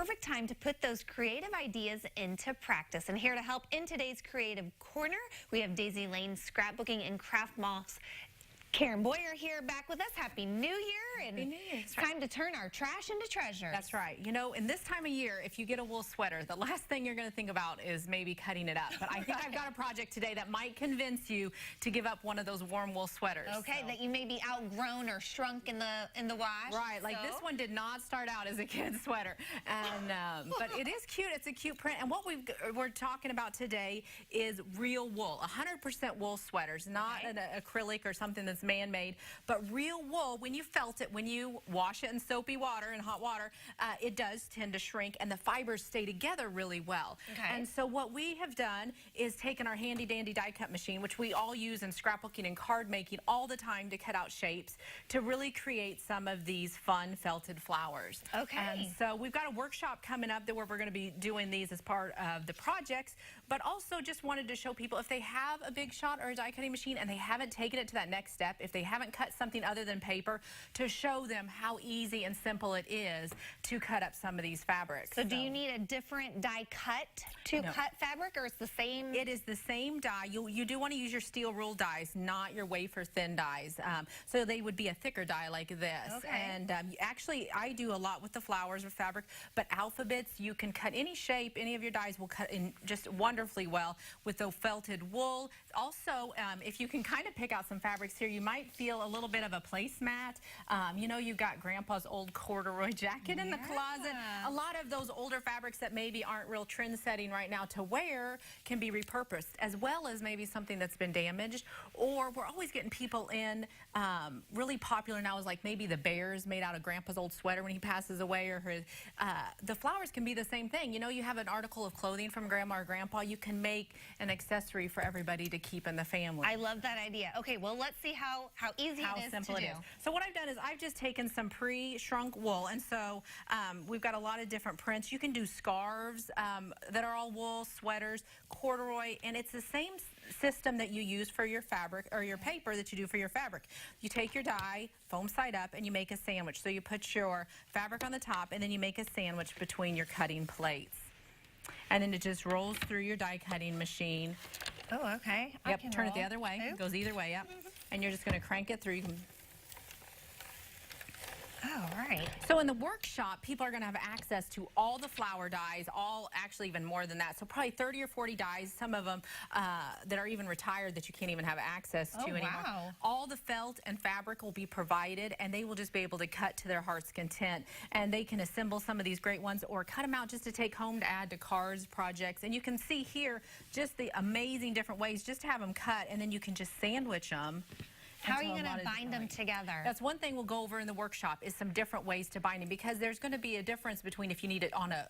perfect time to put those creative ideas into practice. And here to help in today's Creative Corner, we have Daisy Lane Scrapbooking and Craft Malls. Karen Boyer here, back with us. Happy New Year. And Happy New Year. It's time to turn our trash into treasure. That's right. You know, in this time of year, if you get a wool sweater, the last thing you're going to think about is maybe cutting it up. But I think I've got a project today that might convince you to give up one of those warm wool sweaters. Okay, that you may be outgrown or shrunk in the wash. Right, like this one did not start out as a kid's sweater. And but it is cute. It's a cute print. And what we're talking about today is real wool, 100% wool sweaters, not an acrylic or something that's man-made, but real wool. When you felt it, when you wash it in soapy water and hot water, it does tend to shrink, and the fibers stay together really well. Okay. And so what we have done is taken our handy dandy die cut machine, which we all use in scrapbooking and card making all the time to cut out shapes, to really create some of these fun felted flowers. Okay. And so we've got a workshop coming up where we're going to be doing these as part of the projects, but also just wanted to show people if they have a big shot or a die cutting machine and they haven't taken it to that next step, if they haven't cut something other than paper, to show them how easy and simple it is to cut up some of these fabrics. So do you need a different die cut to cut fabric, or it's the same? It is the same die. You do want to use your steel rule dies, not your wafer thin dies. So they would be a thicker die like this. Okay. And actually, I do a lot with the flowers or fabric, but alphabets, you can cut any shape. Any of your dies will cut in just wonderfully well with the felted wool. Also, if you can kind of pick out some fabrics here, you might feel a little bit of a placemat. You know, you've got Grandpa's old corduroy jacket in the closet. A lot of those older fabrics that maybe aren't real trend-setting right now to wear can be repurposed, as well as maybe something that's been damaged. Or we're always getting people in, really popular now is like maybe the bears made out of Grandpa's old sweater when he passes away, or the flowers can be the same thing. You know, you have an article of clothing from Grandma or Grandpa, you can make an accessory for everybody to keep in the family. I love that idea. Okay, well, let's see how easy it is simple to do. So what I've done is I've just taken some pre-shrunk wool, and so we've got a lot of different prints. You can do scarves that are all wool, sweaters, corduroy, and it's the same system that you use for your fabric or your paper that you do for your fabric. You take your die, foam side up, and you make a sandwich. So you put your fabric on the top, and then you make a sandwich between your cutting plates. And then it just rolls through your die cutting machine. Oh, okay. Yep, turn it the other way. It goes either way, yep. And you're just going to crank it through. You can. Oh, right. So in the workshop, people are going to have access to all the flower dies, actually even more than that. So probably 30 or 40 dies, some of them that are even retired that you can't even have access to anymore. Wow. All the felt and fabric will be provided, and they will just be able to cut to their heart's content. And they can assemble some of these great ones or cut them out just to take home to add to cards, projects. And you can see here just the amazing different ways just to have them cut, and then you can just sandwich them. How are you going to bind them together? That's one thing we'll go over in the workshop, is some different ways to bind them, because there's going to be a difference between if you need it on a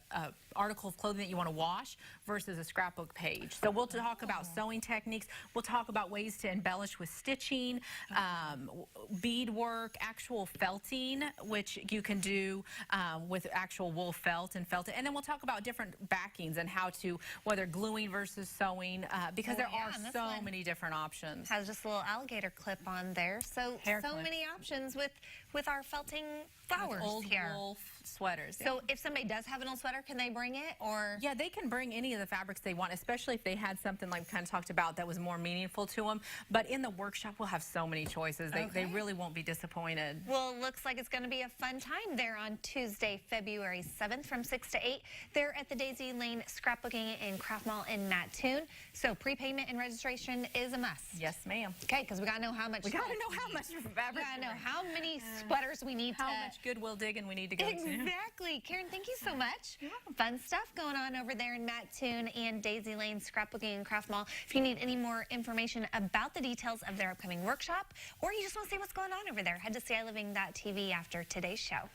article of clothing that you want to wash versus a scrapbook page. So we'll talk about sewing techniques. We'll talk about ways to embellish with stitching, beadwork, actual felting, which you can do with actual wool felt and felt it. And then we'll talk about different backings and how to, whether gluing versus sewing, because there are so many different options. Has just a little alligator clip on there, so many options with our felting flowers old here. Wool sweaters. So if somebody does have an old sweater, can they bring it? Or yeah, they can bring any of the fabrics they want, especially if they had something like we kind of talked about that was more meaningful to them. But in the workshop, we'll have so many choices. They really won't be disappointed. Well, it looks like it's going to be a fun time there on Tuesday, February 7th from 6 to 8. They're at the Daisy Lane Scrapbooking and Craft Mall in Mattoon. So prepayment and registration is a must. Yes, ma'am. Okay, because we got to know how much. We got to know how much fabric. We got to know how many sweaters we need. How much Goodwill digging we need to go to. Exactly. Karen, thank you so much. Fun stuff going on over there in Mattoon and Daisy Lane Scrapbooking and Craft Mall. If you need any more information about the details of their upcoming workshop, or you just want to see what's going on over there, head to CILiving.tv after today's show.